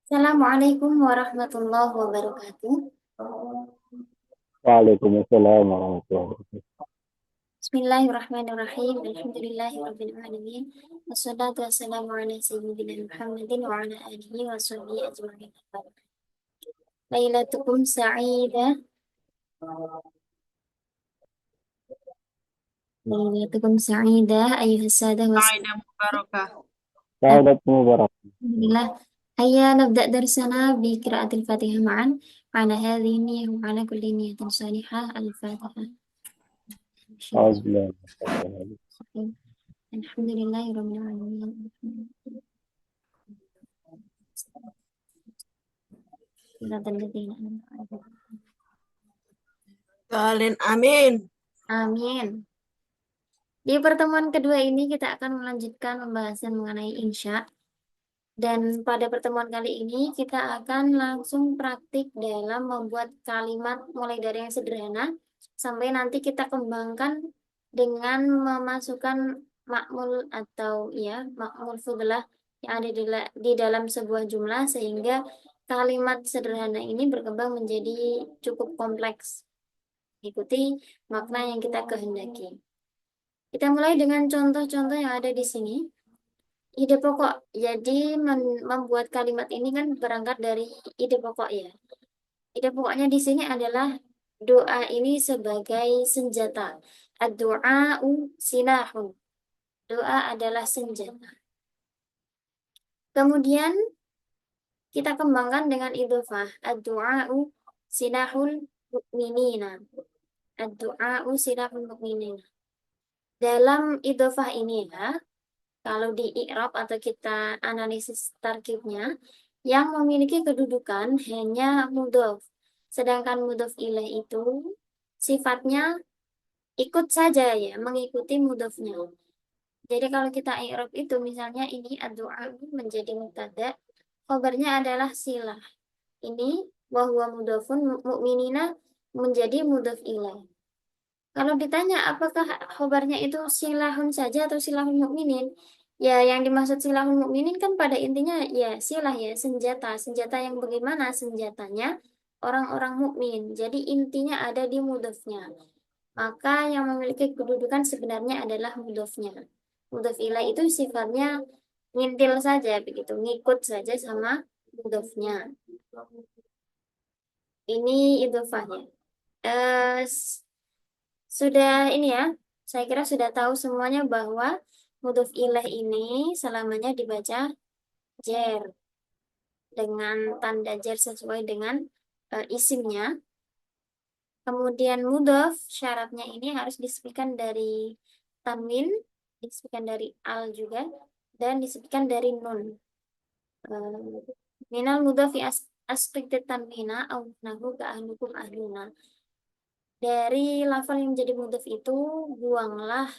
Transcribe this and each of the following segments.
Assalamualaikum warahmatullahi wabarakatuh. Waalaikumsalam warahmatullahi wabarakatuh. Bismillahirrahmanirrahim. Alhamdulillahirabbil alamin. Wassalatu wassalamu ala sayyidina Muhammadin wa ala alihi wa sahbihi ajma'in. Lailatukum sa'idah. Lailatukum sa'idah ayuhas sadah was. Aidah Mubarakah. Selamat mubarak. Alhamdulillah. Hayya nabda darsana bi qiraatil Fatihah ma'an. Ala hadhihi niyyah wa ala kulli niyyatin salihah. Al-Fatihah. Alhamdulillah. Alhamdulillahirabbil alamin. Kalian amin. Amin. Di pertemuan kedua ini kita akan melanjutkan pembahasan mengenai insya. Dan pada pertemuan kali ini kita akan langsung praktik dalam membuat kalimat mulai dari yang sederhana sampai nanti kita kembangkan dengan memasukkan makmul atau ya makmul fudlah yang ada di dalam sebuah jumlah sehingga kalimat sederhana ini berkembang menjadi cukup kompleks. Ikuti makna yang kita kehendaki. Kita mulai dengan contoh-contoh yang ada di sini. Ide pokok. Jadi membuat kalimat ini kan berangkat dari ide pokok ya. Ide pokoknya di sini adalah doa ini sebagai senjata. Ad-du'a'u silahun. Doa adalah senjata. Kemudian kita kembangkan dengan idhofah. Ad-du'a'u silahul mu'minina. Ad-du'a'u silahul mu'minina. Dalam idhofah ini ya, kalau di i'rab atau kita analisis tarkibnya, yang memiliki kedudukan hanya mudhof. Sedangkan mudhof ilaih itu sifatnya ikut saja ya, mengikuti mudhofnya. Jadi kalau kita i'rab itu misalnya ini ad-du'a menjadi mubtada, khabarnya adalah silah. Ini wa huwa mudhofun mu'minina menjadi mudhof ilaih. Kalau ditanya apakah khobarnya itu silahun saja atau silahun mukminin? Ya, yang dimaksud silahun mukminin kan pada intinya ya silah ya, senjata. Senjata yang bagaimana? Senjatanya orang-orang mukmin. Jadi intinya ada di mudhofnya. Maka yang memiliki kedudukan sebenarnya adalah mudhofnya. Mudhof ilaih itu sifatnya ngintil saja begitu, ngikut saja sama mudhofnya. Ini idhofahnya. Eh, Sudah ini ya, saya kira sudah tahu semuanya bahwa mudhof ilaih ini selamanya dibaca jer dengan tanda jer sesuai dengan isimnya. Kemudian mudhof syaratnya ini harus disebutkan dari tanwin, disebutkan dari al juga, dan disebutkan dari nun. Minal mudhofi aspekte tanwina au nahu ka ahlukum ahluna. Dari lafal yang menjadi mudhof itu buanglah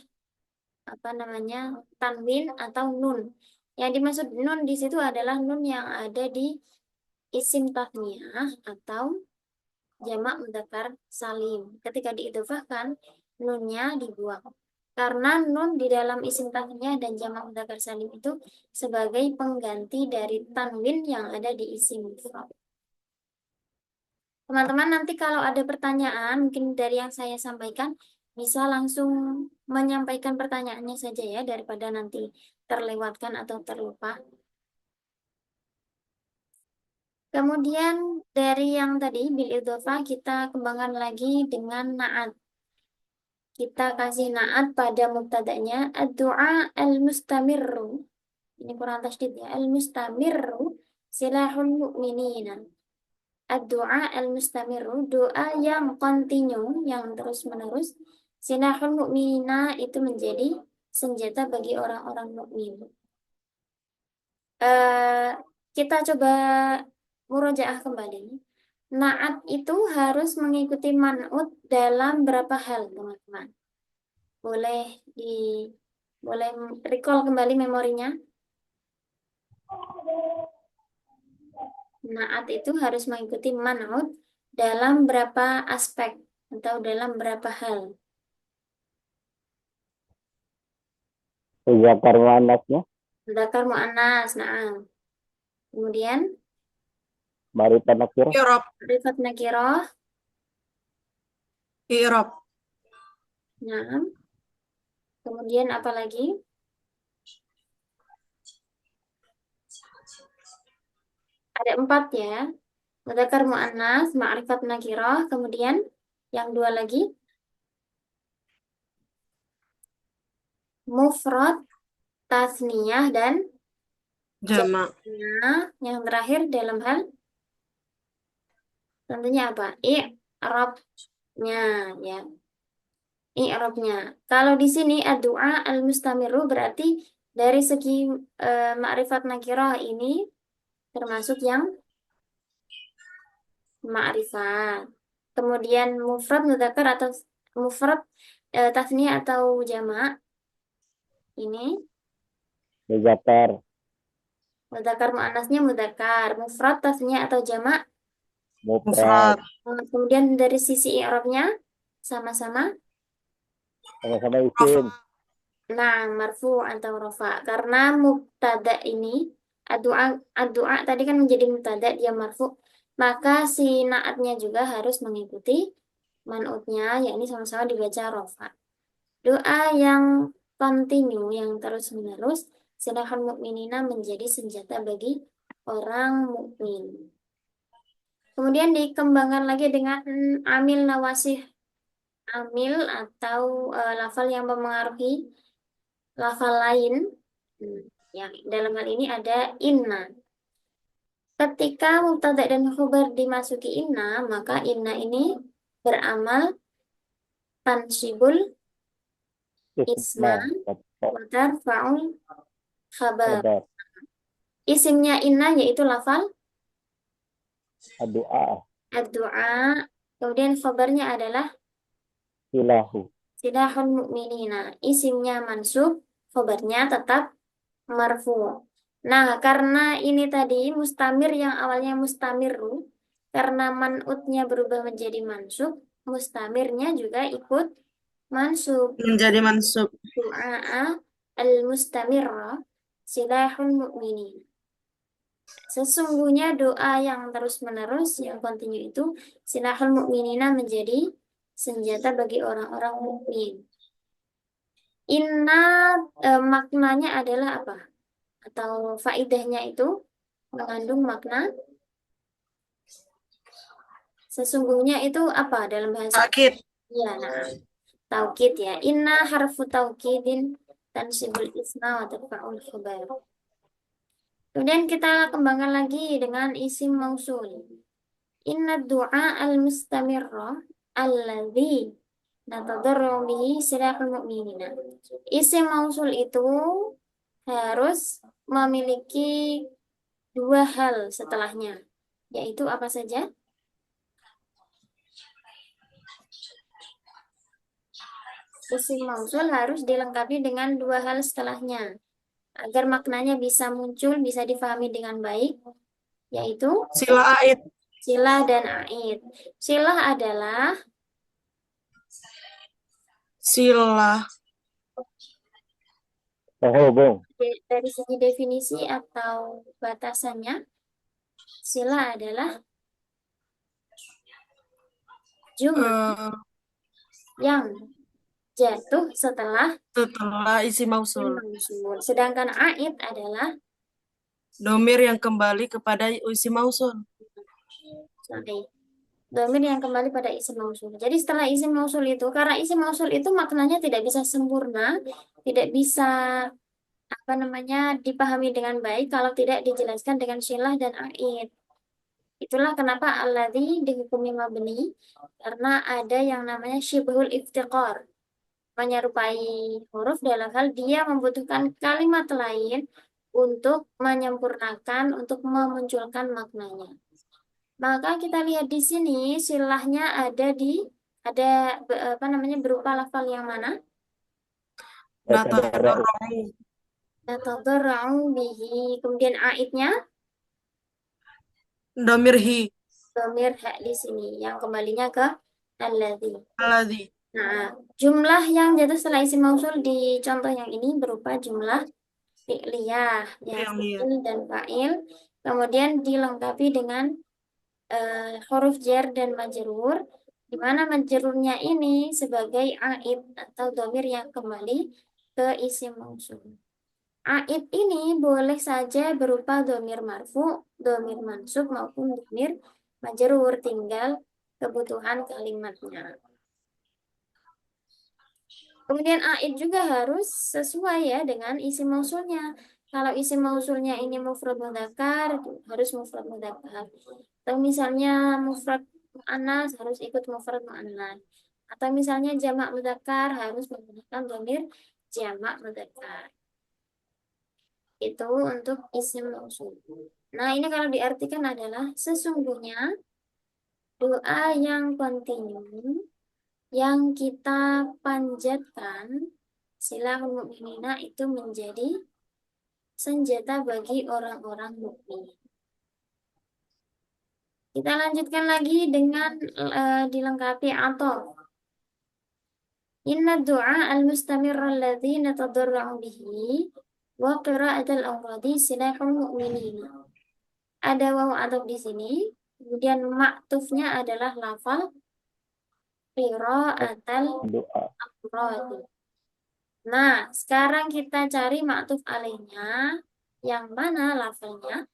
apa namanya tanwin atau nun. Yang dimaksud nun di situ adalah nun yang ada di isim tasniyah atau jamak mudzakkar salim. Ketika diidhofahkan, nunnya dibuang. Karena nun di dalam isim tasniyah dan jamak mudzakkar salim itu sebagai pengganti dari tanwin yang ada di isim mufrad. Teman-teman nanti kalau ada pertanyaan mungkin dari yang saya sampaikan bisa langsung menyampaikan pertanyaannya saja ya daripada nanti terlewatkan atau terlupa. Kemudian dari yang tadi bil idhofah kita kembangkan lagi dengan naat. Kita kasih naat pada mubtada'nya ad-du'a al-mustamirru. Ini kurang tasydid ya. Al-mustamirru silahul mu'minina. Ad-du'a al-mustamirru, doa yang kontinu, yang terus-menerus. Silahul mu'minina itu menjadi senjata bagi orang-orang mukmin. Eh, kita coba murojaah kembali. Naat itu harus mengikuti man'ut dalam berapa hal, teman-teman. Boleh di boleh recall kembali memorinya. Naat itu harus mengikuti man'ut dalam berapa aspek atau dalam berapa hal. Zakar muannasnya Dzakar mu'annas, nah. Kemudian Ma'rifat nakirah. i'rab, Ma'rifat nakirah. i'rab, Nah, kemudian apa lagi? Ada 4 ya. Mudzakkar muannas, ma'rifat nakirah, kemudian yang 2 lagi mufrad, tasniyah dan jamak, jamak. Yang terakhir dalam hal tentunya apa? I'rabnya ya. I'rabnya. Kalau di sini ad-du'a al-mustamiru berarti dari segi ma'rifat nakirah ini termasuk yang ma'rifat. Kemudian mufrad mudzakkar atau mufrad tasniyah atau jamak ini Muzakkar. mudzakkar muannasnya mudzakkar, mufrad tasniyah atau jamak. Mufrad. mufrad, Kemudian dari sisi i'rabnya sama-sama Sama-sama rafa, isim. nah marfu atau rafa karena mubtada ini ad-du'a ad-du'a tadi kan menjadi mubtada dia marfu, maka si naatnya juga harus mengikuti man'utnya yakni sama-sama dibaca rafa. Doa yang kontinu yang terus-menerus sedangkan mukminina menjadi senjata bagi orang mukmin. Kemudian dikembangkan lagi dengan amil nawasih, amil atau lafal yang mempengaruhi lafal lain. Yang dalam hal ini ada inna. Ketika mubtada dan khabar dimasuki inna, maka inna ini beramal tansibul isma Isma. wa tarfa'ul khabar. Kabar. Isimnya inna yaitu lafal Ad-du'a. ad-du'a. Kemudian khabarnya adalah Ilahu. silahul mu'minina. Isimnya mansub, khabarnya tetap marfu. Nah, karena ini tadi mustamir yang awalnya mustamiru, karena man'utnya berubah menjadi mansub, mustamirnya juga ikut mansub. menjadi mansub, Du'a al-mustamirra silahul mu'minin. Sesungguhnya doa yang terus-menerus, yang kontinu itu silahul mu'minina menjadi senjata bagi orang-orang mukmin. Inna maknanya adalah apa? Atau faidahnya itu mengandung makna sesungguhnya itu apa dalam bahasa? sakit, Ya, nah, taukid ya. Inna harfu taukidin tansibul isma wa tarfa'ul khabar. Kemudian kita kembangkan lagi dengan isim mausul. Inna du'a al-mustamirra alladhi natadarru bihi silahul mu'minina. Isim mausul itu harus memiliki 2 hal setelahnya, yaitu apa saja? Isim mausul harus dilengkapi dengan 2 hal setelahnya agar maknanya bisa muncul, bisa difahami dengan baik, yaitu sila ait, silah dan aid. Silah adalah sila, Penghubung. dari segi definisi atau batasannya, silah adalah jumlah eh, yang jatuh setelah setelah isi isim mausul, mausul. Sedangkan aid adalah domir yang kembali kepada isi mausul, sorry, domir yang kembali pada isim mausul. Jadi setelah isim mausul itu, karena isim mausul itu maknanya tidak bisa sempurna, tidak bisa apa namanya dipahami dengan baik kalau tidak dijelaskan dengan silah dan aid. Itulah kenapa alladzi dihukumi mabni karena ada yang namanya syibhul iftiqar, menyerupai huruf dalam hal dia membutuhkan kalimat lain untuk menyempurnakan, untuk memunculkan maknanya. Maka kita lihat di sini silahnya ada apa namanya berupa lafal yang mana? Yatadarra'u. Natadarra'u bihi. Kemudian aidnya domir hi, dhamir ha di sini yang kembalinya ke alladzi. alladzi, Nah, jumlah yang jatuh setelah isim mausul di contoh yang ini berupa jumlah fi'liyah, ya yang lihat, fi'il dan fa'il. Kemudian dilengkapi dengan huruf jar dan majrur, di mana majrurnya ini sebagai aid atau domir yang kembali ke isim mausul. Aid ini boleh saja berupa domir marfu, domir mansub maupun domir majrur, tinggal kebutuhan kalimatnya. Kemudian aid juga harus sesuai ya dengan isim mausulnya. Kalau isim mausulnya ini mufrad mudzakkar, harus mufrad mudzakkar. Atau misalnya mufrad muannas harus ikut mufrad muannas. Atau misalnya jamak mudzakkar harus menggunakan dhamir jamak mudzakkar. Itu untuk isim mausul. Nah, ini kalau diartikan adalah sesungguhnya doa yang kontinu yang kita panjatkan silahul mukminina itu menjadi senjata bagi orang-orang mukmin. Kita lanjutkan lagi dengan dilengkapi atau inna du'a al-mustamirra alladhi natadarra'u bihi wa qira'at al-awradi silahul mu'minina. Ada waw atau di sini. Kemudian maktufnya adalah lafal qira'at Doa. al-awradi. Nah, sekarang kita cari maktuf alaihnya. Yang mana lafalnya?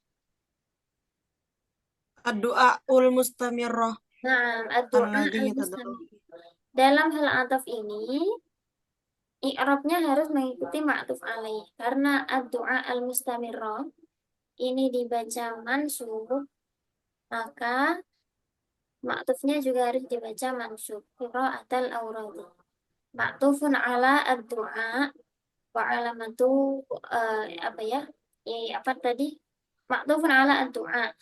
Ad-du'aul mustamirrah Nah, ad-du'a alladzi yatadarra'u. al-mustamir. Dalam hal ataf ini, i'rabnya harus mengikuti ma'tuf alaih. Karena ad-du'a al-mustamirrah ini dibaca mansub, maka ma'tufnya juga harus dibaca mansub. Qira'atal awradi. Ma'tufun ala ad-du'a wa alamatu apa ya? Apa tadi? Ma'tufun ala ad-du'a.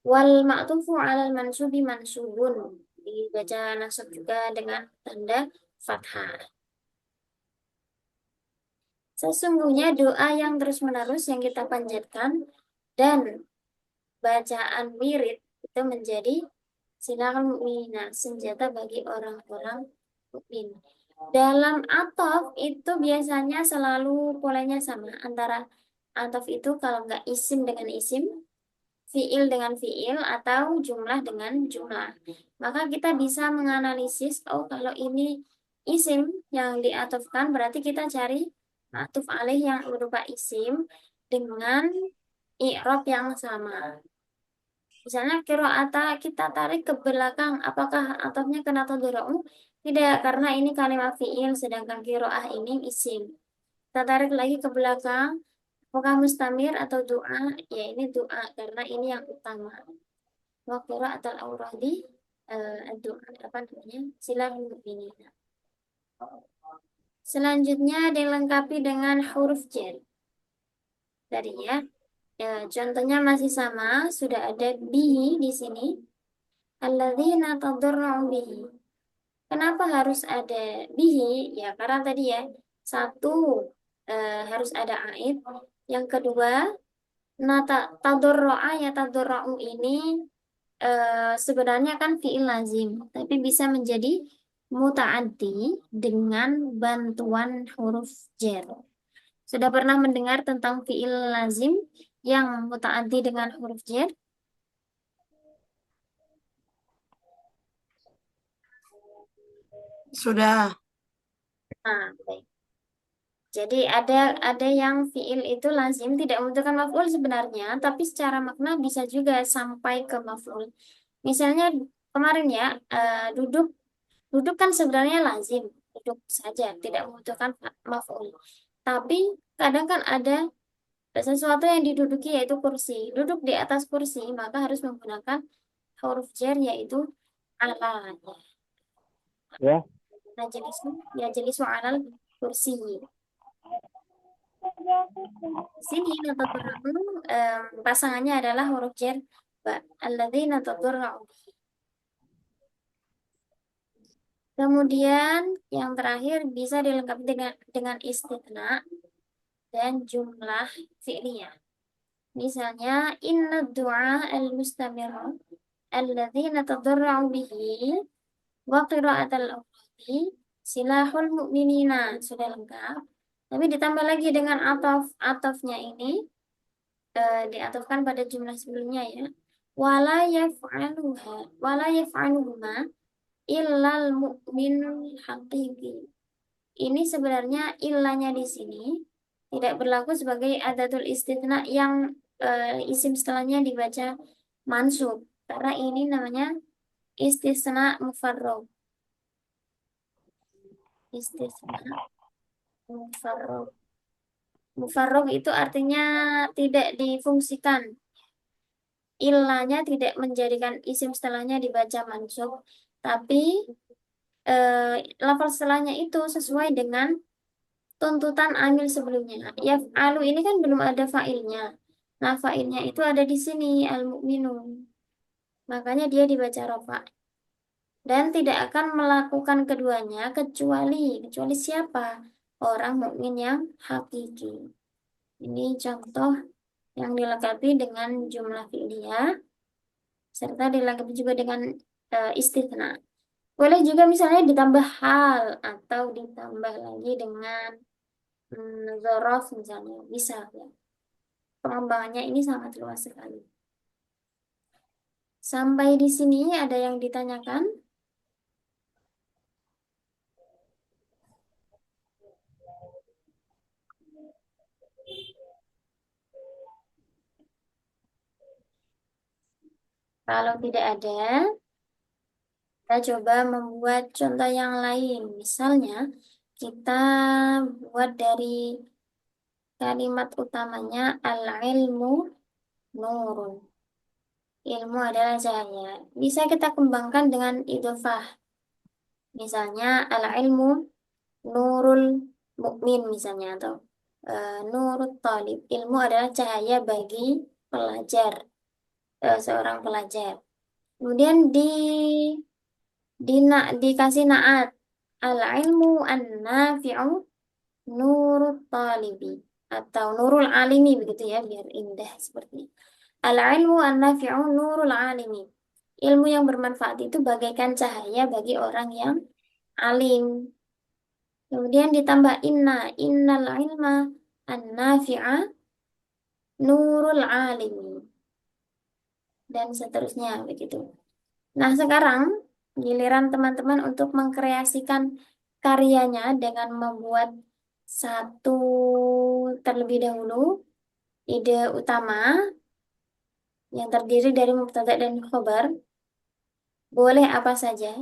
Wal ma'tufu ala al-mansubi mansubun. Dibaca nasab juga dengan tanda fathah. Sesungguhnya doa yang terus-menerus yang kita panjatkan dan bacaan wirid itu menjadi silakan mukminina, senjata bagi orang-orang mukmin. Dalam ataf itu biasanya selalu polanya sama antara ataf itu kalau nggak isim dengan isim, fiil dengan fiil, atau jumlah dengan jumlah. Maka kita bisa menganalisis, oh kalau ini isim yang diatofkan berarti kita cari atuf alaih yang berupa isim dengan i'rab yang sama. Misalnya qiraata kita tarik ke belakang, apakah atofnya kena tadura'u? Tidak, karena ini kalimat fiil sedangkan qiraah ini isim. Kita tarik lagi ke belakang, apakah mustamir atau doa? Ya ini doa karena ini yang utama. Wa qiraatul awradi doa apa namanya? Silahul mu'minina. Selanjutnya dilengkapi dengan huruf jar. Tadi ya. Contohnya masih sama, sudah ada bihi di sini. Alladzina tadarra'u bihi. Kenapa harus ada bihi? Ya, karena tadi ya, satu harus ada aid. Yang kedua, nata tadarru'a ya tadarra'u ini sebenarnya kan fi'il lazim, tapi bisa menjadi muta'addi dengan bantuan huruf jar. Sudah pernah mendengar tentang fi'il lazim yang muta'addi dengan huruf jar? Sudah. Nah, baik. Jadi ada yang fi'il itu lazim tidak membutuhkan maf'ul sebenarnya, tapi secara makna bisa juga sampai ke maf'ul. Misalnya kemarin ya, duduk duduk kan sebenarnya lazim, duduk saja tidak membutuhkan maf'ul. Tapi kadang kan ada sesuatu yang diduduki yaitu kursi. Duduk di atas kursi maka harus menggunakan huruf jar yaitu ala. Ya, Najlisu ya jelisu alal kursi. Sini natadarra'u pasangannya adalah huruf jar ba. Alladzina tadarra'u. Kemudian yang terakhir bisa dilengkapi dengan istitsna dan jumlah fi'liyah. Misalnya inna du'a al-mustamir alladzina tadarra'u bihi wa qira'at al-awradi silahul mu'minina. Sudah lengkap. Tapi ditambah lagi dengan atafnya ini diatofkan pada jumlah sebelumnya ya. wala yaf'aluhuma illal mu'minul haqiqi. Ini sebenarnya ilahnya di sini tidak berlaku sebagai adatul istitsna yang isim setelahnya dibaca mansub, karena ini namanya istisna mufarrag. Istisna mufarrag. Mufarrag itu artinya tidak difungsikan. Ilahnya tidak menjadikan isim setelahnya dibaca mansub, tapi lafal setelahnya itu sesuai dengan tuntutan amil sebelumnya. Yaf'alu ini kan belum ada fa'ilnya. Nah, fa'ilnya itu ada di sini, al-mu'minun. Makanya dia dibaca rafa. Dan tidak akan melakukan keduanya kecuali siapa? Orang mukmin yang hakiki. Ini contoh yang dilengkapi dengan jumlah fi'liyah serta dilengkapi juga dengan istitsna. Boleh juga misalnya ditambah hal atau ditambah lagi dengan zorof misalnya, bisa ya. Pengembangannya ini sangat luas sekali. Sampai di sini ada yang ditanyakan? Kalau tidak ada, kita coba membuat contoh yang lain. Misalnya, kita buat dari kalimat utamanya al-ilmu nurun. Ilmu adalah cahaya. Bisa kita kembangkan dengan idhofah. Misalnya al-ilmu nurul mukmin misalnya atau nurut talib. Ilmu adalah cahaya bagi pelajar, seorang pelajar. Kemudian dikasih naat al-ilmu an-nafi'u nurut talibi atau nurul alimi begitu ya biar indah seperti ini. Al-ilmu an-nafi'u nurul alimi. Ilmu yang bermanfaat itu bagaikan cahaya bagi orang yang alim. Kemudian ditambah innal ilma an-nafi'a nurul alimi dan seterusnya begitu. Nah, sekarang giliran teman-teman untuk mengkreasikan karyanya dengan membuat satu terlebih dahulu ide utama yang terdiri dari mubtada dan khobar. Boleh apa saja.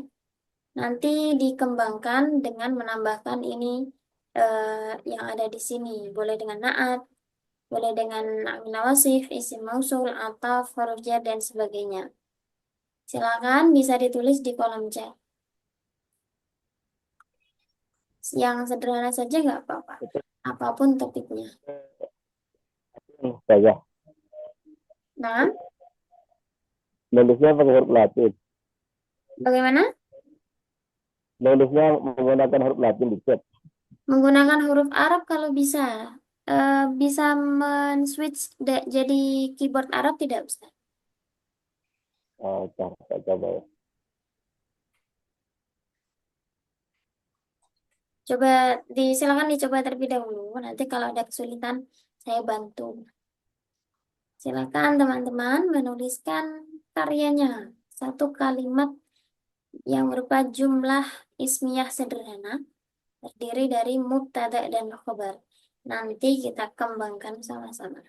Nanti dikembangkan dengan menambahkan ini yang ada di sini. Boleh dengan naat, boleh dengan nawasif, isim mausul, ataf, huruf jar, dan sebagainya. Silakan bisa ditulis di kolom chat. Yang sederhana saja nggak apa-apa. Apapun topiknya. Saya Nah, nulisnya pakai huruf Latin. bagaimana? Nulisnya menggunakan huruf Latin di chat. Menggunakan huruf Arab kalau bisa. Bisa men-switch jadi keyboard Arab tidak, Ustaz? Saya coba ya. Silakan dicoba terlebih dahulu. Nanti kalau ada kesulitan, saya bantu. Silakan teman-teman menuliskan karyanya. Satu kalimat yang berupa jumlah ismiyah sederhana, terdiri dari mubtada dan khobar. Nanti kita kembangkan sama-sama.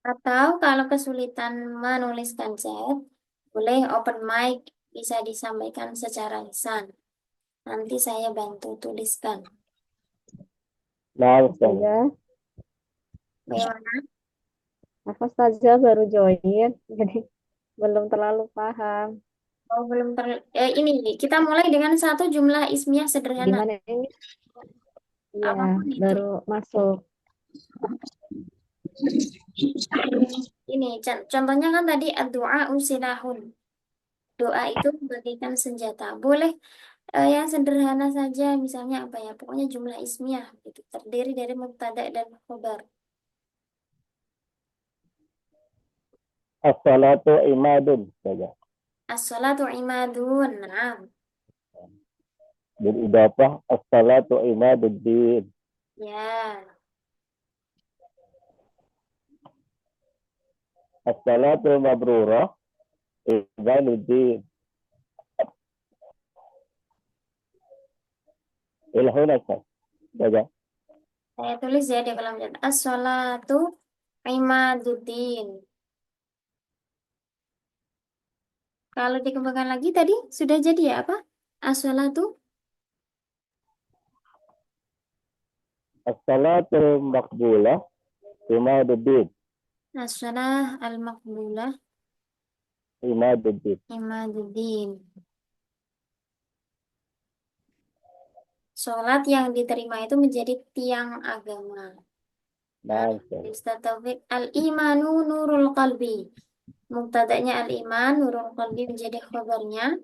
Atau kalau kesulitan menuliskan chat, boleh open mic, bisa disampaikan secara lisan. Nanti saya bantu tuliskan. Nah, Ustaz. Ya, Bagaimana? aku saja baru join, jadi belum terlalu paham. Oh, belum ini kita mulai dengan satu jumlah ismiyah sederhana. Gimana ini? Iya, Apapun itu. baru masuk. Ini contohnya kan tadi doa usilahun. Doa itu bagaikan senjata. Boleh Yang sederhana saja, misalnya apa ya? Pokoknya jumlah ismiyah itu terdiri dari mubtada dan khobar. As-salatu imadun saja. As-salatu imadun. Naam. Bil idafah as-salatu imaduddin. Ya. As-salatu mabrurah imaduddin. Ila huna saja. Saya tulis ya di kolom chat. As-salatu imaduddin. Kalau dikembangkan lagi tadi sudah jadi ya apa? As-salatu As-salatu maqbulah imaduddin. as-salah al-maqbulah Imaduddin. imaduddin. Sholat yang diterima itu menjadi tiang agama. Nah, Naam saja. Ustaz Taufik, al-imanu nurul qalbi. Mubtada'nya al-iman, nurul qalbi menjadi khabarnya.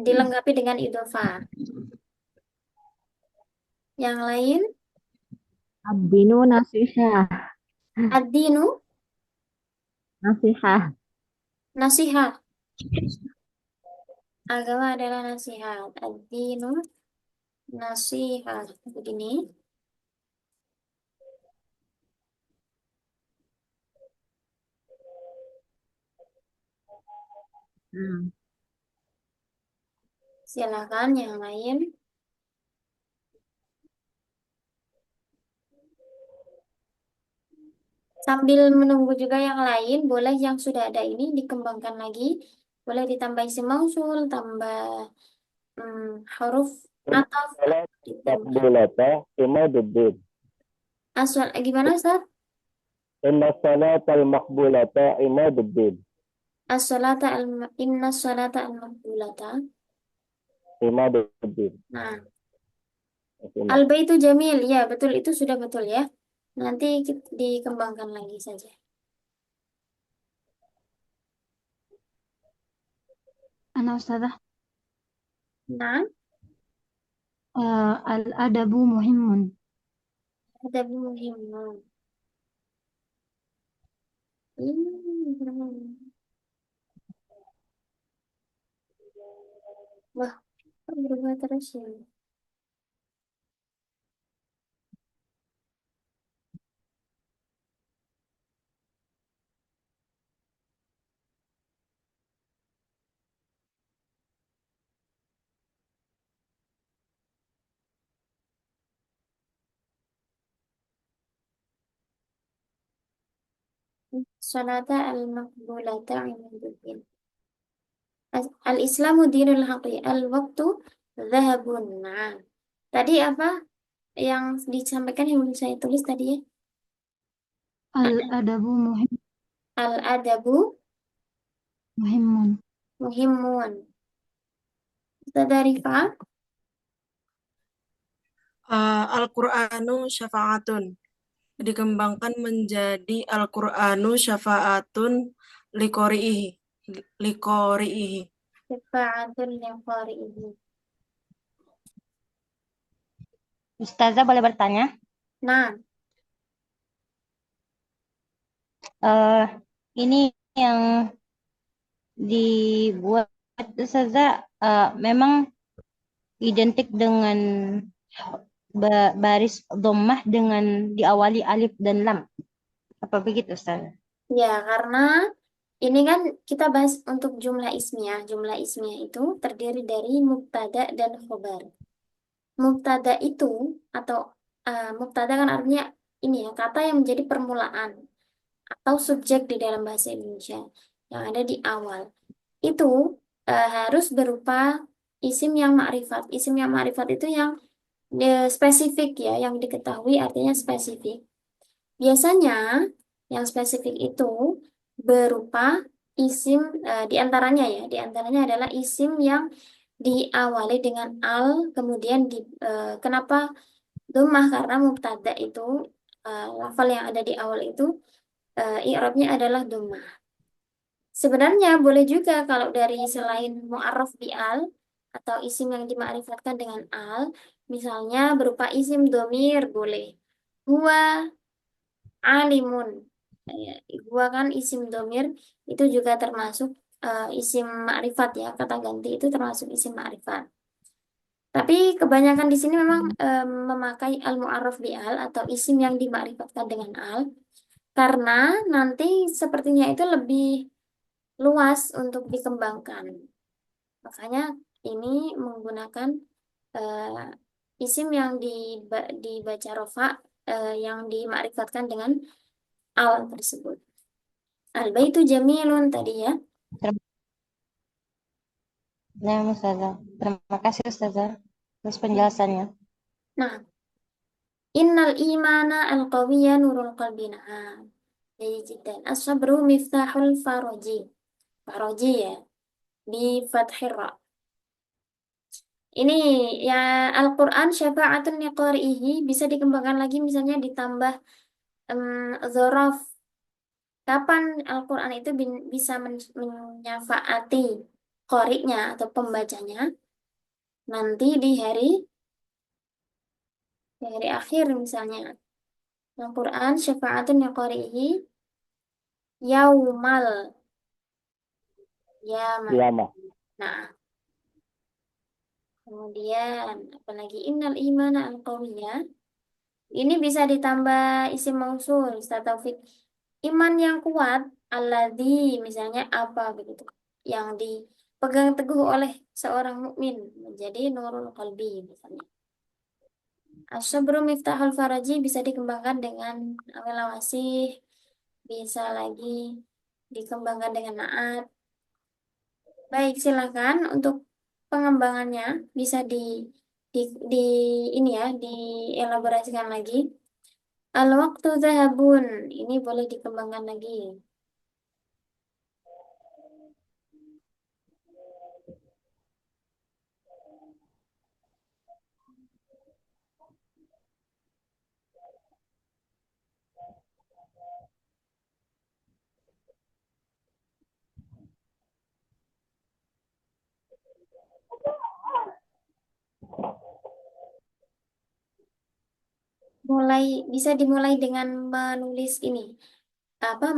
Dilengkapi dengan idhofah. Yang lain, Abdinu nasihah. ad-dinu, Nasihah. nasihat. Agama adalah nasihat. Ad-dinu, nasihat. Begini. Hmm. Silakan yang lain. Sambil menunggu juga yang lain, boleh yang sudah ada ini dikembangkan lagi. Boleh ditambah isim mausul, tambah huruf atau As-salatu ditambah. maqbulata imaduddin. Asal gimana Ustaz? Inna salata al-maqbulata imaduddin. As-salata inna salata al-maqbulata. Imaduddin. Nah, Maksudnya. al-baitu jamil. Ya, betul itu sudah betul ya. Nanti dikembangkan lagi saja. Ana Ustazah, Nah, al-adabu muhimun. ada muhim. Wah, kok berubah terus ya? Salata al-maqbulata imaduddin. Al-Islamu dinul haqi. Al-waktu zahabun. Nah, tadi apa yang disampaikan yang belum saya tulis tadi ya? Al-adabu Al-adabu muhimun. muhimun. Ustazah Rifah, Al-Qur'anu syafa'atun. Dikembangkan menjadi Al-Qur'anu syafa'atun liqori'ihi. Liqori'ihi. syafa'atul liqari'ihi. Ustazah boleh bertanya? Nah, Eh, ini yang dibuat Ustazah memang identik dengan baris dhammah dengan diawali alif dan lam. Apa begitu Ustazah? ya karena ini kan kita bahas untuk jumlah ismiyah. Jumlah ismiyah itu terdiri dari mubtada dan khobar. Mubtada itu atau mubtada kan artinya ini ya kata yang menjadi permulaan atau subjek di dalam bahasa Indonesia yang ada di awal. Itu harus berupa isim yang ma'rifat. Isim yang ma'rifat itu yang spesifik ya, yang diketahui artinya spesifik. Biasanya yang spesifik itu berupa isim di antaranya adalah isim yang diawali dengan al, kemudian kenapa dhammah karena mubtada itu lafal yang ada di awal itu i'rabnya adalah dhammah. Sebenarnya boleh juga kalau dari selain mu'arraf bi al, atau isim yang dima'rifatkan dengan al, misalnya berupa isim domir boleh. Huwa alimun. Ya, huwa kan isim domir itu juga termasuk isim ma'rifat ya, kata ganti itu termasuk isim ma'rifat. Tapi kebanyakan di sini memang memakai al-mu'arraf bi al atau isim yang dima'rifatkan dengan al, karena nanti sepertinya itu lebih luas untuk dikembangkan. Makanya ini menggunakan isim yang dibaca rofa yang dimakrifatkan dengan al tersebut. Al-baitu jamilun tadi ya. Nah, Ustazah. Terima kasih Ustazah atas penjelasannya. Nah, innal imana al-qawiyya nurul qalbi. Nah, jadi jiddan. As-sabru miftahul faraji. Faraji ya, di fathir ra. Ini ya Al-Quran syafa'atun liqari'ihi bisa dikembangkan lagi misalnya ditambah dzaraf. Kapan Al-Quran itu bisa menyafaati qari'nya atau pembacanya? Nanti di hari akhir misalnya. Al-Quran syafa'atun liqari'ihi yaumal yaman. Qiyamah. Nah, kemudian apalagi innal imana al-qawiyya. Ini bisa ditambah isim mausul, Ustaz Taufik. Iman yang kuat, alladzi misalnya apa begitu, yang dipegang teguh oleh seorang mukmin menjadi nurul qalbi misalnya. As-sabru miftahul faraji bisa dikembangkan dengan awil awasih, bisa lagi dikembangkan dengan naat. Baik, silakan untuk pengembangannya bisa di, di ini ya, dielaborasikan lagi. Al-waktu zahabun. Ini boleh dikembangkan lagi. Bisa dimulai dengan menulis ini. Apa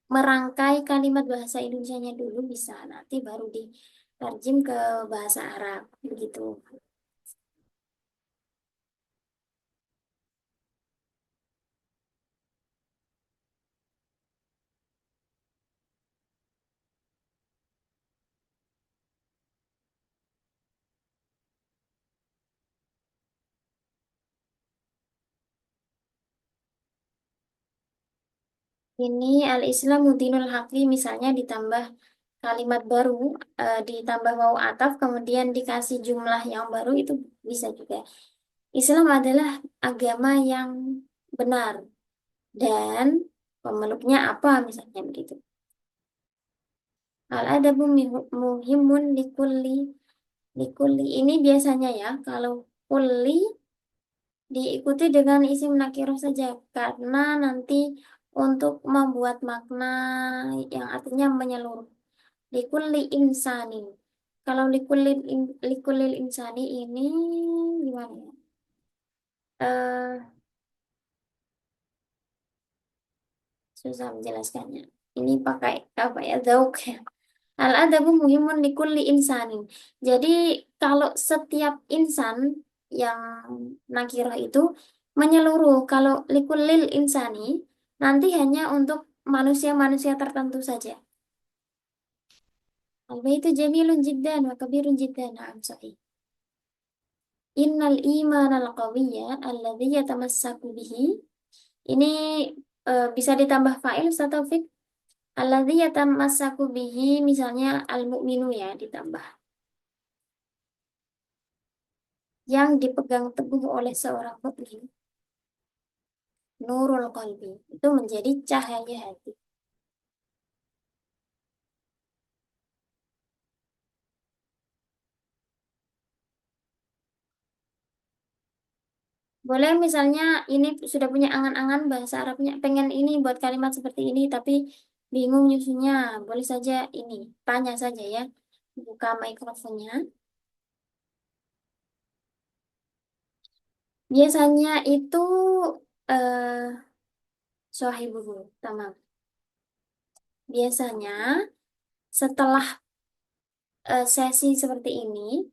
merangkai kalimat bahasa Indonesianya dulu bisa. Nanti baru diterjem ke bahasa Arab. Begitu. Ini al-Islamu dinul haqi misalnya ditambah kalimat baru, ditambah waw ataf, kemudian dikasih jumlah yang baru itu bisa juga. Islam adalah agama yang benar dan pemeluknya apa misalnya begitu. Al-adabu muhimun likulli ini biasanya ya kalau kulli diikuti dengan isim nakirah saja karena nanti untuk membuat makna yang artinya menyeluruh. Likulli insani. Kalau likulli insani ini gimana ya? Susah menjelaskannya. Ini pakai apa ya? Zauk ya. Al-adabu muhimun likulli insanin. Jadi kalau setiap insan yang nakirah itu menyeluruh. Kalau likullil insani nanti hanya untuk manusia-manusia tertentu saja. Al-baitu jamilun jiddan wa kabirun jiddan. Na'am sahih. Innal iman al-qawiyya alladhi yatamassaku bihi. Ini bisa ditambah fa'il Ustaz Taufik. Alladzi yatamassaku bihi misalnya al-mu'minu ya ditambah. Yang dipegang teguh oleh seorang mukmin. Nurul qalbi. Itu menjadi cahaya hati. Boleh misalnya ini sudah punya angan-angan bahasa Arabnya, pengen ini buat kalimat seperti ini tapi bingung nyusunnya. Boleh saja ini, tanya saja ya. Buka mikrofonnya. Biasanya itu eh sohibuhu, tamam. Biasanya setelah sesi seperti ini,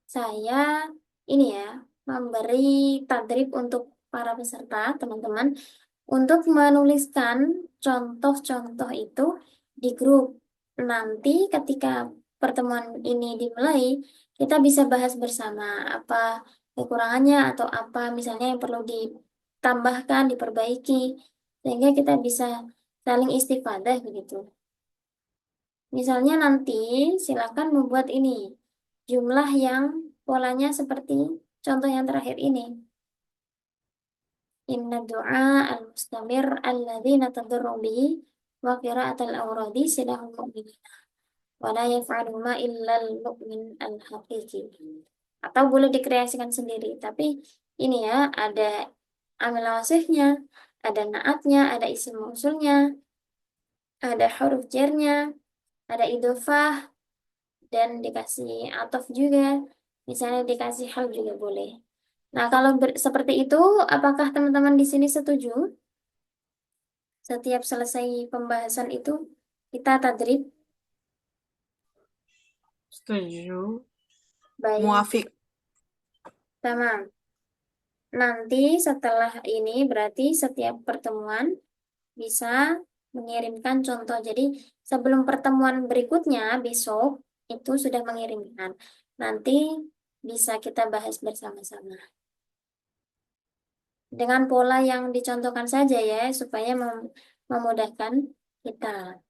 saya ini ya memberi tadrib untuk para peserta, teman-teman, untuk menuliskan contoh-contoh itu di grup. Nanti ketika pertemuan ini dimulai, kita bisa bahas bersama apa kekurangannya atau apa misalnya yang perlu ditambahkan, diperbaiki, sehingga kita bisa saling istifadah begitu. Misalnya nanti silakan membuat ini jumlah yang polanya seperti contoh yang terakhir ini. Inna du'a al-mustamir alladhina tadarru bihi wa qira'at al-awradi silahul mu'minin wa la yaf'alu ma illa al-mu'min al-haqiqi. Atau boleh dikreasikan sendiri, tapi ini ya ada amil wasifnya, ada naatnya, ada isim mausulnya, ada huruf jernya, ada idofah, dan dikasih ataf juga, misalnya dikasih hal juga boleh. Nah, kalau seperti itu, apakah teman-teman di sini setuju? Setiap selesai pembahasan itu, kita tadrib. Setuju. Baik, Muafik. tamam. Nanti setelah ini berarti setiap pertemuan bisa mengirimkan contoh. Jadi sebelum pertemuan berikutnya besok itu sudah mengirimkan. Nanti bisa kita bahas bersama-sama. Dengan pola yang dicontohkan saja ya, supaya memudahkan kita.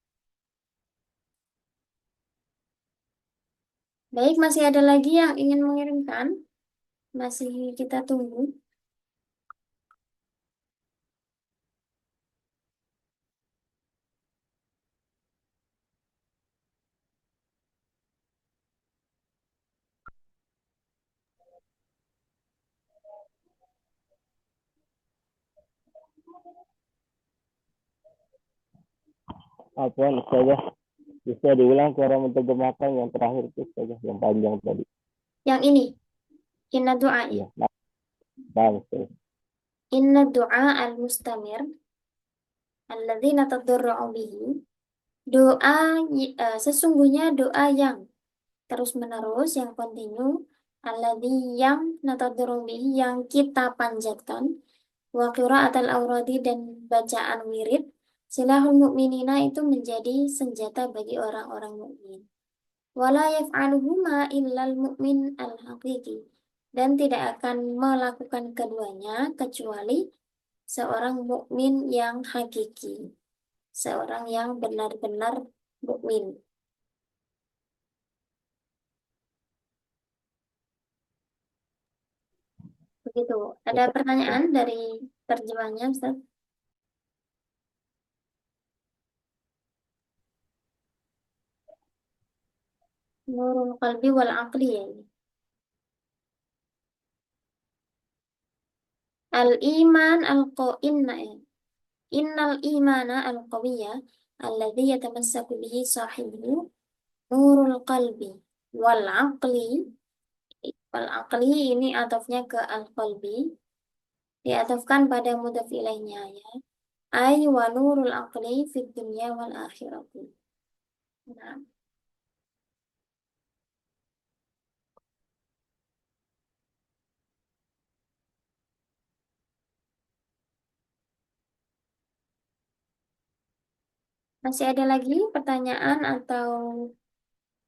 Baik, masih ada lagi yang ingin mengirimkan? Masih kita tunggu. Afwan, Ustazah. Bisa diulang cara menerjemahkan yang terakhir itu, Ustazah, yang panjang tadi. Yang ini, inna du'a. Iya, nah, Ustazah. Inna du'a al-mustamir alladzina tadarru'u bihi. Doa, sesungguhnya doa yang terus-menerus, yang kontinu, alladzi yang natadarru bihi, yang kita panjatkan, wa qiraatal awradi, dan bacaan wirid, silahul mu'minina, itu menjadi senjata bagi orang-orang mukmin. Wala yaf'aluhuma illal mu'min al-haqiqi, dan tidak akan melakukan keduanya kecuali seorang mukmin yang hakiki, seorang yang benar-benar mukmin. Begitu. Ada pertanyaan dari terjemahnya, Ustaz? Nurul qalbi wal aqli ya ini. Al-iman al-qa'inna ya. Innal imana al-qawiyya alladhi yatamassaku bihi sahibu nurul qalbi wal aqli. Wal aqli ini atafnya ke al-qalbi, diatafkan pada mudhaf ilaihnya ya. Ay wa nurul aqli fid dunya wal akhirati. Nah, masih ada lagi pertanyaan atau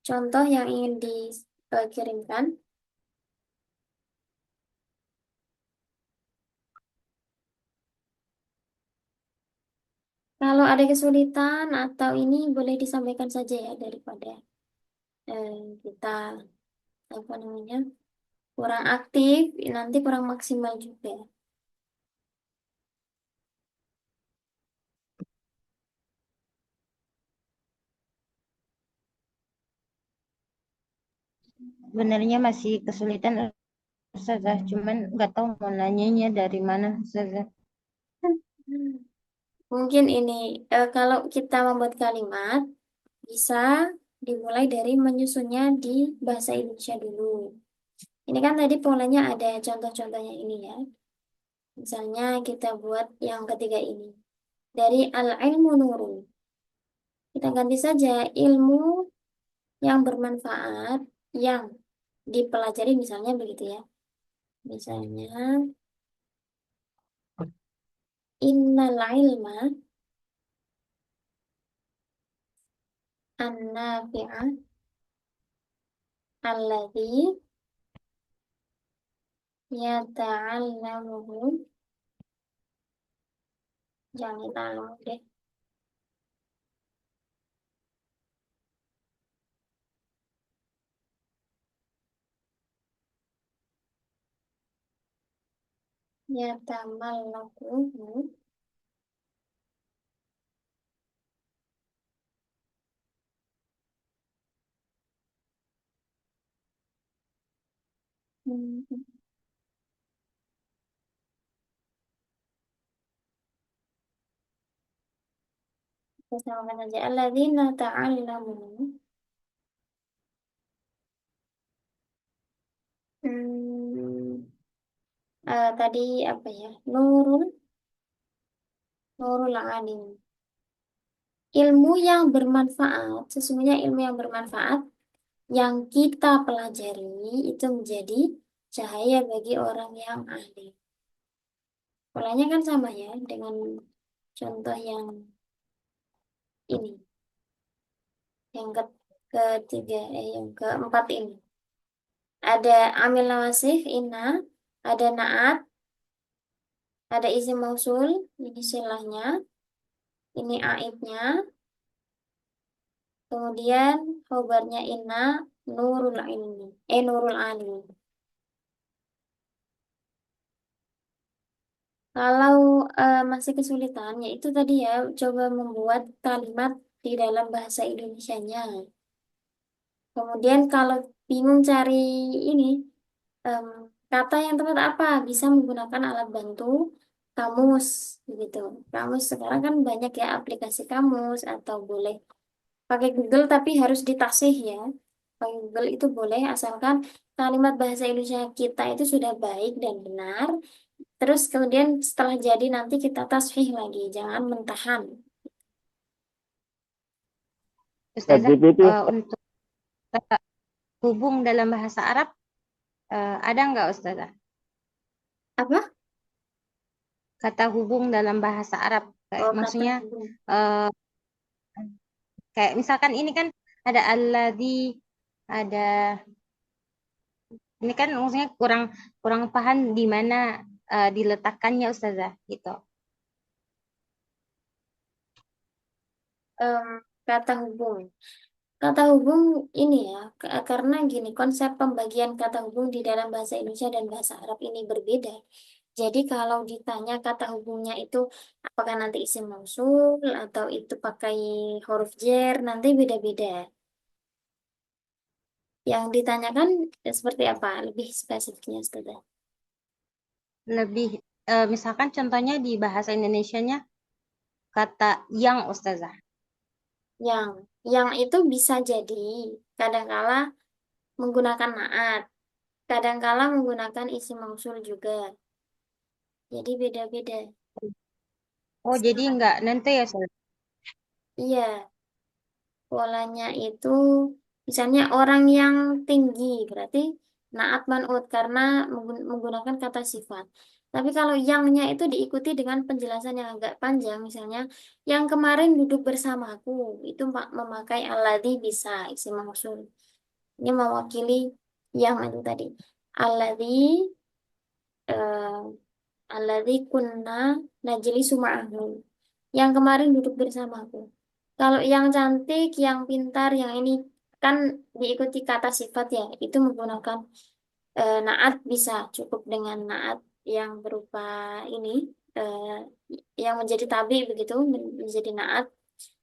contoh yang ingin dikirimkan? Kalau ada kesulitan atau ini boleh disampaikan saja ya, daripada kita apa namanya kurang aktif, nanti kurang maksimal juga. Sebenarnya masih kesulitan Ustazah, cuman nggak tahu mau nanyanya dari mana Ustazah. Mungkin ini kalau kita membuat kalimat bisa dimulai dari menyusunnya di bahasa Indonesia dulu. Ini kan tadi polanya ada contoh-contohnya ini ya. Misalnya kita buat yang ketiga ini. Dari al-ilmu nurun. Kita ganti saja ilmu yang bermanfaat, yang dipelajari misalnya begitu ya. Misalnya, innal ilma an-nafi'a alladhi yata'allamuhu. Jangan ditanggung deh. Yatamallakuhu. Hmm, kita samakan saja. Alladzina ta'allamu. Hmm, tadi apa ya? Nurul alim. Ilmu yang bermanfaat, sesungguhnya ilmu yang bermanfaat yang kita pelajari itu menjadi cahaya bagi orang yang ahli. Polanya kan sama ya dengan contoh yang ini, yang ketiga, yang keempat ini. Ada amil nawasih, inna, ada naat, ada isim mausul, ini silahnya, ini aidnya, kemudian khobarnya inna, nurul ilmi, nurul alim. Kalau masih kesulitan, yaitu tadi ya, coba membuat kalimat di dalam bahasa Indonesianya. Kemudian kalau bingung cari ini, em, kata yang tepat apa, bisa menggunakan alat bantu kamus, gitu. Kamus sekarang kan banyak ya aplikasi kamus, atau boleh pakai Google tapi harus ditasih ya. Pakai Google itu boleh asalkan kalimat bahasa Indonesia kita itu sudah baik dan benar. Terus kemudian setelah jadi nanti kita tasfih lagi, jangan mentahan. Ustazah, ChatGPT, untuk kata hubung dalam bahasa Arab ada nggak Ustazah? Apa? Kata hubung dalam bahasa Arab, Oh, kata maksudnya hubung. eh, kayak misalkan ini kan ada alladzi, ada ini kan maksudnya kurang kurang paham di mana diletakkannya Ustazah gitu. Em, kata hubung. Kata hubung ini ya, karena gini, konsep pembagian kata hubung di dalam bahasa Indonesia dan bahasa Arab ini berbeda. Jadi kalau ditanya kata hubungnya itu apakah nanti isim mausul atau itu pakai huruf jer, nanti beda-beda. Yang ditanyakan seperti apa? Lebih spesifiknya, Ustazah. Lebih misalkan contohnya di bahasa Indonesianya kata yang Ustazah. Yang yang itu bisa jadi kadangkala menggunakan naat, kadangkala menggunakan isim mausul juga. Jadi beda-beda. Oh, jadi nggak nanti ya Ustazah. Iya, polanya itu misalnya orang yang tinggi berarti naat man'ut karena menggunakan kata sifat. Tapi kalau yangnya itu diikuti dengan penjelasan yang agak panjang, misalnya yang kemarin duduk bersamaku itu memakai alladzi bisa isim mausul. Ini mewakili yang itu tadi. Alladzi eh, alladzi kunna najlisu ma'ahu. Yang kemarin duduk bersamaku. Kalau yang cantik, yang pintar, yang ini kan diikuti kata sifat ya. Itu menggunakan naat bisa cukup dengan naat yang berupa ini eh, yang menjadi tabi begitu menjadi naat.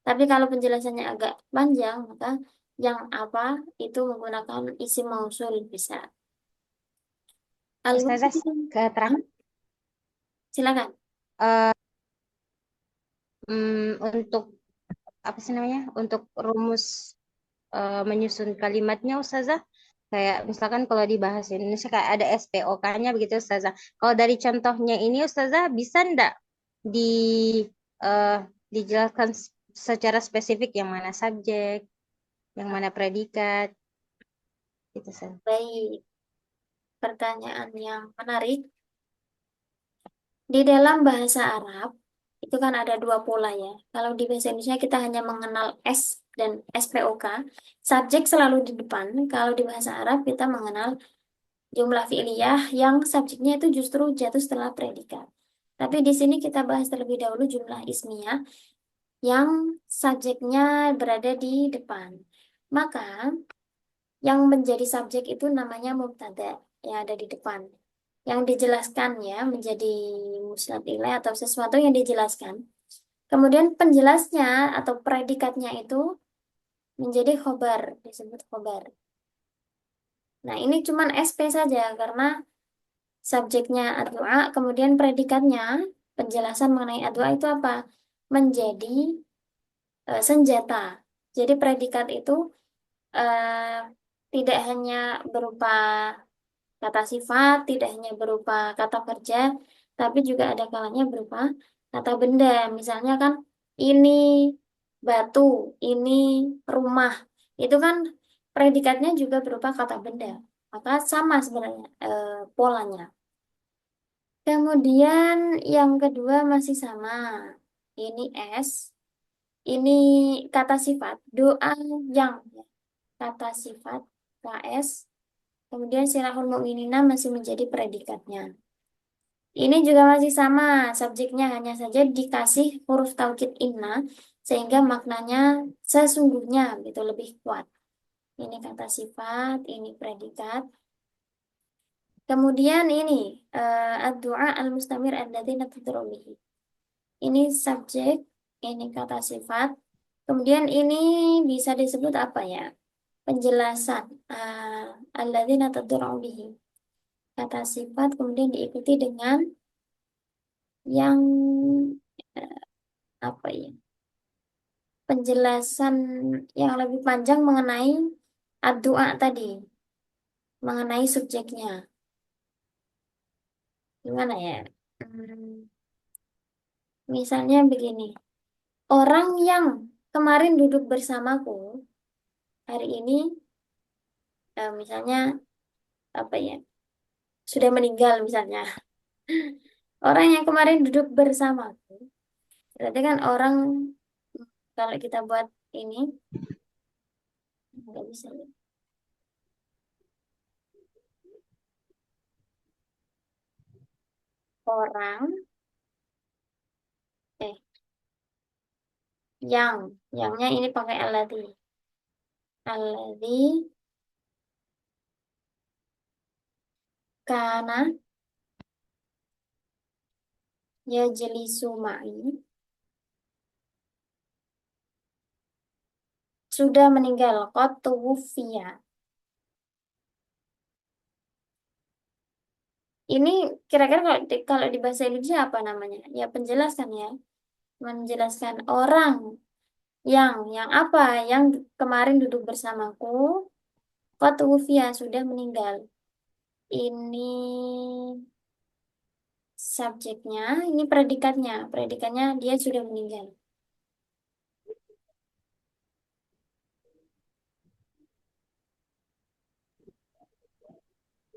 Tapi kalau penjelasannya agak panjang maka yang apa itu menggunakan isim mausul bisa. Ustazah Hmm, keterangan silakan. eh, untuk apa sih namanya? Untuk rumus menyusun kalimatnya Ustazah Kayak misalkan kalau di bahasa Indonesia kayak ada SPOK-nya begitu Ustazah. Kalau dari contohnya ini Ustazah bisa ndak di eh, dijelaskan secara spesifik yang mana subjek, yang mana predikat, gitu Ustazah. Baik, pertanyaan yang menarik. Di dalam bahasa Arab, itu kan ada dua pola ya. Kalau di bahasa Indonesia kita hanya mengenal S dan SPOK. Subjek selalu di depan. Kalau di bahasa Arab kita mengenal jumlah fi'liyah yang subjeknya itu justru jatuh setelah predikat. Tapi di sini kita bahas terlebih dahulu jumlah ismiyah yang subjeknya berada di depan. Maka yang menjadi subjek itu namanya mubtada yang ada di depan. Yang dijelaskan ya menjadi musnad ilaih atau sesuatu yang dijelaskan. Kemudian penjelasnya atau predikatnya itu menjadi khobar, disebut khobar. Nah, ini cuman SP saja karena subjeknya addu'a, kemudian predikatnya, penjelasan mengenai addu'a itu apa? Menjadi senjata. Jadi predikat itu eh, tidak hanya berupa kata sifat, tidak hanya berupa kata kerja, tapi juga ada kalanya berupa kata benda. Misalnya kan ini batu, ini rumah. Itu kan predikatnya juga berupa kata benda. Maka sama sebenarnya polanya. Kemudian yang kedua masih sama. Ini S, ini kata sifat, doa yang ya. Kata sifat KS. Kemudian silahul mu'minina masih menjadi predikatnya. Ini juga masih sama, subjeknya hanya saja dikasih huruf taukid inna sehingga maknanya sesungguhnya gitu lebih kuat. Ini kata sifat, ini predikat. Kemudian ini ad-du'a al-mustamir alladzi natadru bihi. Ini subjek, ini kata sifat. Kemudian ini bisa disebut apa ya? Penjelasan alladzi natadru bihi. Kata sifat kemudian diikuti dengan yang eh, apa ya? Penjelasan yang lebih panjang mengenai ad-du'a tadi, mengenai subjeknya. Gimana ya? Hmm, Misalnya begini, orang yang kemarin duduk bersamaku hari ini, misalnya apa ya, sudah meninggal misalnya. Orang yang kemarin duduk bersamaku, berarti kan orang kalau kita buat ini nggak bisa ya. Orang eh yangnya ini pakai alladzi kana yajlisu ma'i sudah meninggal qad tuwfiya. Ini kira-kira kalau di bahasa Indonesia apa namanya? Ya penjelasan ya. Menjelaskan orang yang apa? Yang kemarin duduk bersamaku qad tuwfiya sudah meninggal. Ini subjeknya, ini predikatnya. Predikatnya dia sudah meninggal.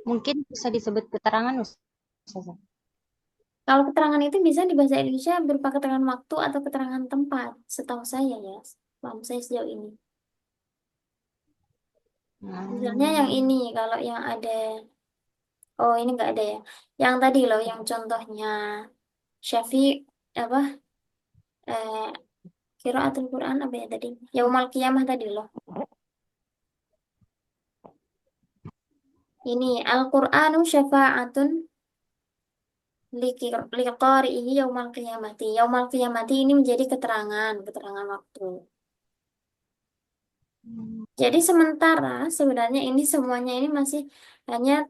Mungkin bisa disebut keterangan Ustazah. Kalau keterangan itu bisa di bahasa Indonesia berupa keterangan waktu atau keterangan tempat, setahu saya ya, paham saya sejauh ini. Misalnya yang Hmm. ini, kalau yang ada, oh ini nggak ada ya. Yang tadi loh, yang contohnya Syafi, apa, eh, qiraatul Quran apa ya tadi? Yaumal Qiyamah tadi loh. Ini Al-Qur'anu syafa'atun liqari'ihi yaumal qiyamati. Yaumal qiyamati ini menjadi keterangan waktu. Jadi sementara sebenarnya ini semuanya ini masih hanya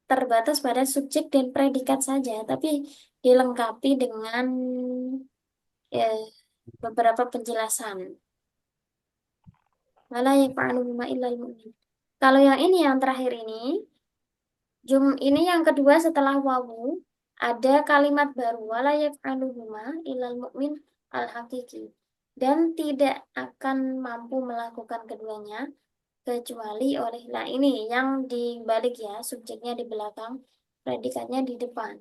terbatas pada subjek dan predikat saja, tapi dilengkapi dengan eh, beberapa penjelasan. Wala yaf'alu bima illal mu'min. Kalau yang ini yang terakhir ini, ini yang kedua setelah wawu, ada kalimat baru wala yaf'aluhuma ilal mu'min al hakiki, dan tidak akan mampu melakukan keduanya kecuali oleh, nah ini yang dibalik ya, subjeknya di belakang, predikatnya di depan.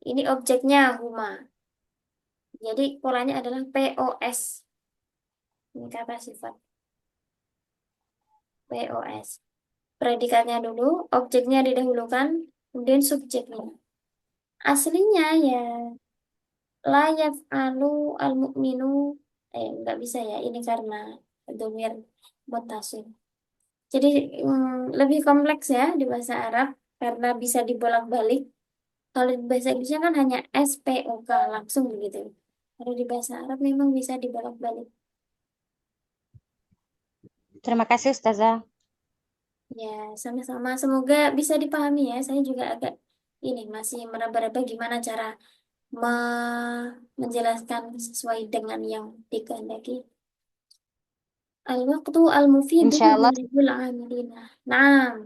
Ini objeknya huma. Jadi polanya adalah POS. Ini kata sifat POS. Predikatnya dulu, objeknya didahulukan, kemudian subjeknya. Aslinya ya la yaf'alu al-mu'minu, nggak bisa ya, ini karena dhamir muttasil. Jadi lebih kompleks ya di bahasa Arab karena bisa dibolak-balik. Kalau di bahasa Indonesia kan hanya SPOK langsung begitu. Kalau di bahasa Arab memang bisa dibolak-balik. Terima kasih Ustazah. Ya, sama-sama. Semoga bisa dipahami ya. Saya juga agak ini masih meraba-raba gimana cara menjelaskan sesuai dengan yang dikehendaki. Al-waqtu al-mufidu Insya Allah. lil amilina. Nah,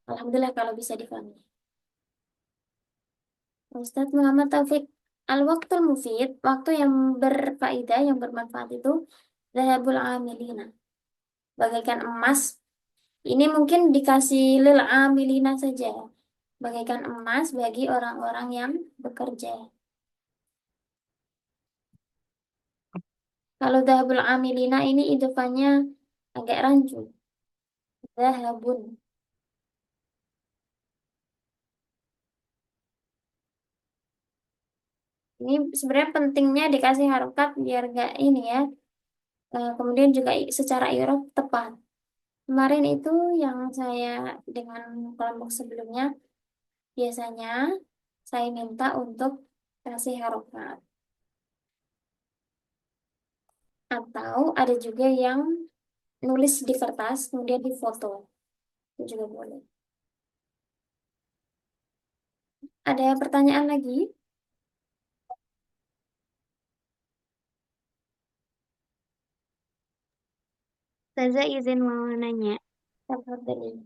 alhamdulillah kalau bisa dipahami. Ustadz Muhammad Taufik, al-waqtul mufid, waktu yang berfaedah, yang bermanfaat itu dhahabul amilina. Bagaikan emas. Ini mungkin dikasih lil amilina saja. Bagaikan emas bagi orang-orang yang bekerja. Kalau dhahabul amilina ini idhofahnya agak rancu. Dhahabun. Ini sebenarnya pentingnya dikasih harokat biar gak ini ya. Kemudian juga secara i'rab tepat. Kemarin itu yang saya dengan kelompok sebelumnya, biasanya saya minta untuk kasih harokat. Atau ada juga yang nulis di kertas, kemudian difoto. Itu juga boleh. Ada pertanyaan lagi? Ustazah izin mau nanya. Tafadhali.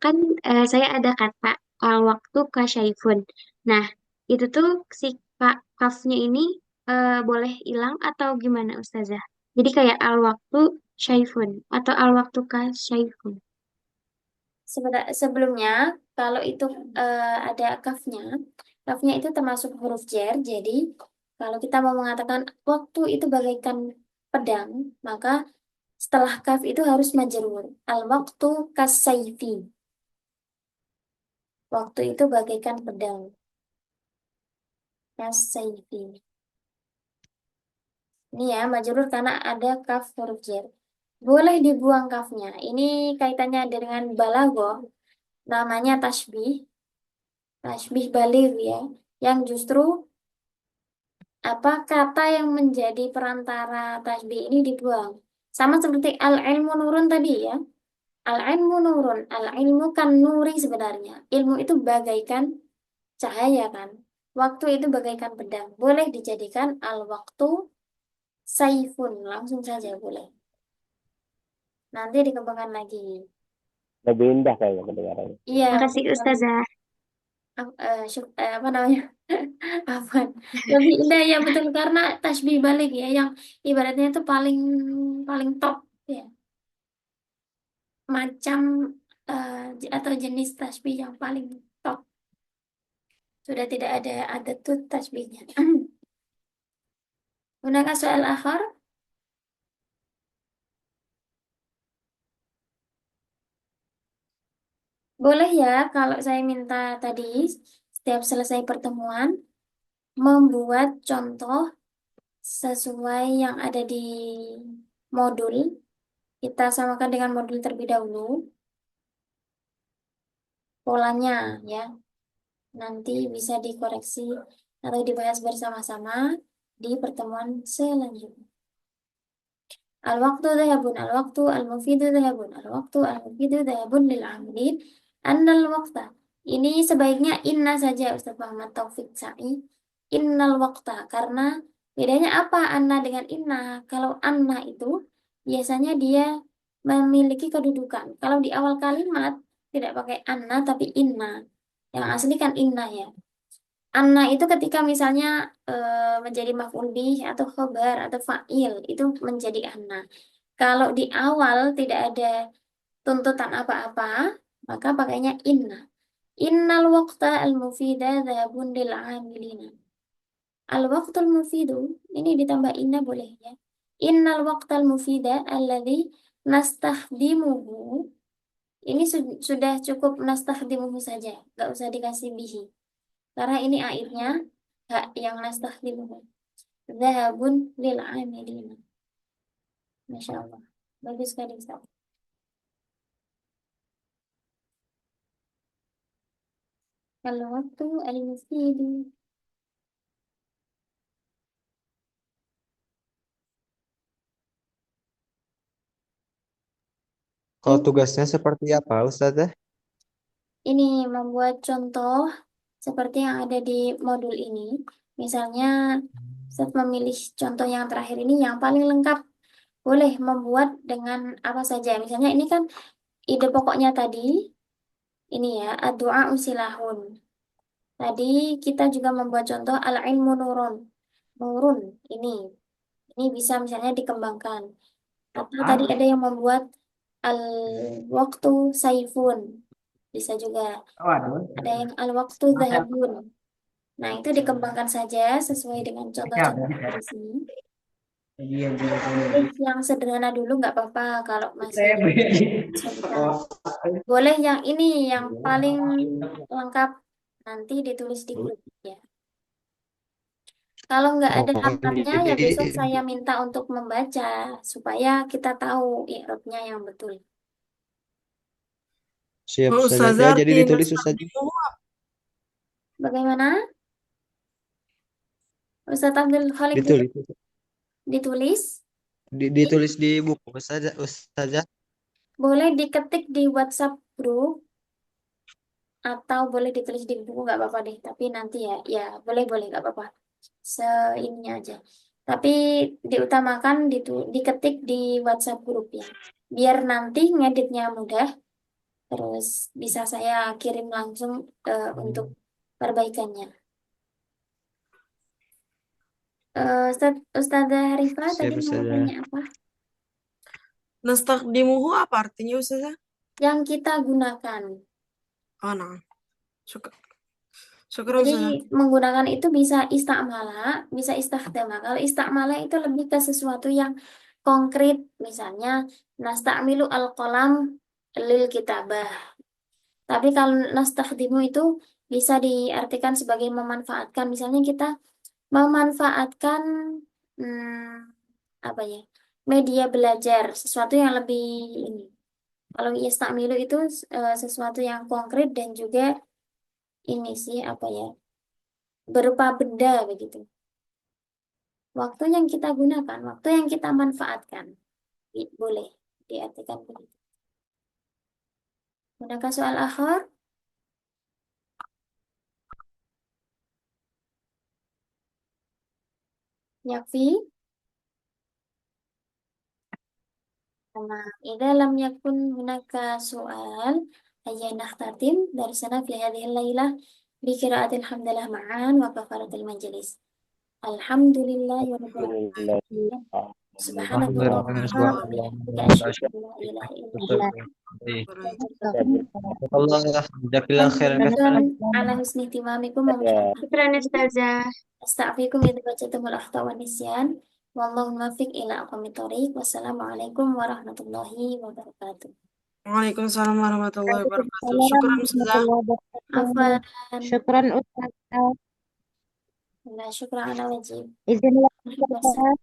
Kan saya ada kata waktu kasyaifun. Nah, itu tuh si kafnya ini boleh hilang atau gimana Ustazah? Jadi kayak al waktu syaifun atau al waktu kasyaifun. Sebelumnya, kalau itu ada kafnya, kafnya itu termasuk huruf jar. Jadi, kalau kita mau mengatakan waktu itu bagaikan pedang, maka setelah kaf itu harus majrur. Al-waktu kasayfi. Waktu itu bagaikan pedang. Kasayfi. Ini ya, majrur karena ada kaf huruf jar. Boleh dibuang kafnya. Ini kaitannya dengan balaghah. Namanya tasbih. Tasbih baligh ya. Yang justru apa kata yang menjadi perantara tasbih ini dibuang. Sama seperti al-ilmu nurun tadi ya. Al-ilmu nurun. Al-ilmu kan nuri sebenarnya. Ilmu itu bagaikan cahaya kan. Waktu itu bagaikan pedang. Boleh dijadikan al-waktu saifun. Langsung saja boleh. Nanti dikembangkan lagi. Lebih indah kayaknya kedengarannya. Iya, Makasih Ustazah. apa namanya? Apa? Lebih indah ya betul karena tasbih balik ya yang ibaratnya itu paling paling top ya. Macam atau jenis tasbih yang paling top. Sudah tidak ada tuh tasbihnya. Gunakan soal akhir. Boleh ya kalau saya minta tadi setiap selesai pertemuan membuat contoh sesuai yang ada di modul. Kita samakan dengan modul terlebih dahulu. Polanya ya. Nanti bisa dikoreksi atau dibahas bersama-sama di pertemuan selanjutnya. Al-waqtu dhahabun, al-waqtu al-mufidu dhahabun, al-waqtu al-mufidu dhahabun lil amilin. Annal waqta. Ini sebaiknya inna saja Ustaz Muhammad Taufik Sa'i. Innal waqta. Karena bedanya apa anna dengan inna? Kalau anna itu biasanya dia memiliki kedudukan. Kalau di awal kalimat tidak pakai anna tapi inna. Yang asli kan inna ya. Anna itu ketika misalnya menjadi maf'ul bih atau khobar atau fa'il itu menjadi anna. Kalau di awal tidak ada tuntutan apa-apa, maka pakainya inna. Innal waqta al-mufida dhahabun lil amilina. Al-waqtul mufidu ini ditambah inna boleh ya. Innal waqtal mufida alladhi nastahdimuhu. Ini sudah cukup nastahdimuhu saja, nggak usah dikasih bihi. Karena ini aidnya hak yang nastahdimuhu. Dhahabun lil amilina. Masya Allah. Bagus sekali Ustaz. Kalau waktu al-mufidu. Kalau tugasnya seperti apa, Ustazah? Ini membuat contoh seperti yang ada di modul ini. Misalnya, Ustaz memilih contoh yang terakhir ini yang paling lengkap. Boleh membuat dengan apa saja. Misalnya ini kan ide pokoknya tadi. Ini ya, ad-du'a usilahun. Tadi kita juga membuat contoh al-ilmu nurun. Nurun, ini. Ini bisa misalnya dikembangkan. Atau tadi ada yang membuat al-waktu saifun. Bisa juga. Ada yang al-waktu zahabun. Nah, itu dikembangkan saja sesuai dengan contoh-contoh di sini. Yang sederhana dulu nggak apa-apa kalau masih kesulitan. Boleh yang ini yang paling lengkap nanti ditulis di grup ya. Kalau nggak ada hafalnya ya besok saya minta untuk membaca supaya kita tahu i'rabnya yang betul. Siap, Oh, Ustazah. Ustazah, Ya, jadi arti ditulis, Ustazah. nasta'dimuhu Bagaimana? Ustaz Abdul Khalik Ditulis. ditulis? Ditulis di buku, Ustazah. Boleh diketik di WhatsApp grup atau boleh ditulis di buku nggak apa-apa deh. Tapi nanti ya boleh nggak apa-apa. Seininya aja. Tapi diutamakan diketik di WhatsApp grup ya. Biar nanti ngeditnya mudah. Terus bisa saya kirim langsung untuk perbaikannya. Ustazah Rifah Siap, tadi mau Ustazah. tanya apa? nasta'dimuhu apa artinya, Ustazah? Yang kita gunakan. Oh, nah. Syukur, Jadi Ustazah. menggunakan itu bisa istakmala, bisa istakhdama. Kalau istakmala itu lebih ke sesuatu yang konkret. Misalnya nasta'milu al-qalam lil kitabah. Tapi kalau nastakhdimu itu bisa diartikan sebagai memanfaatkan. Misalnya kita memanfaatkan apa ya? Media belajar, sesuatu yang lebih ini. Kalau yasta'milu itu sesuatu yang konkret dan juga ini sih apa ya? Berupa benda begitu. Waktu yang kita gunakan, waktu yang kita manfaatkan. Boleh diartikan begitu. Adakah soal akhir? Yakfi? Nah, idza lam yakun hunaka soal, ayya nakhtatim darsana fi hadhihi al-lailah bi qira'atil hamdalah ma'an wa kafaratil majlis. Alhamdulillahi rabbil Alhamdulillah. alamin. Alhamdulillah. Subhanakallahumma wa bihamdika asyhadu an la ilaha illa anta Allah, jazakallah khairan syukran ala husni timamikum wa musyafah. Syukran Ustazah. Astaghfirukum idza bacatumul akhta wa nisyan. Wallahu muwaffiq ila aqwamit thoriq. Wassalamualaikum warahmatullahi wabarakatuh. Waalaikumsalam warahmatullahi wabarakatuh. Syukur, Ustazah. Afwan. Syukran Ustazah. La syukran ala wajib. Izinlah Wassalam.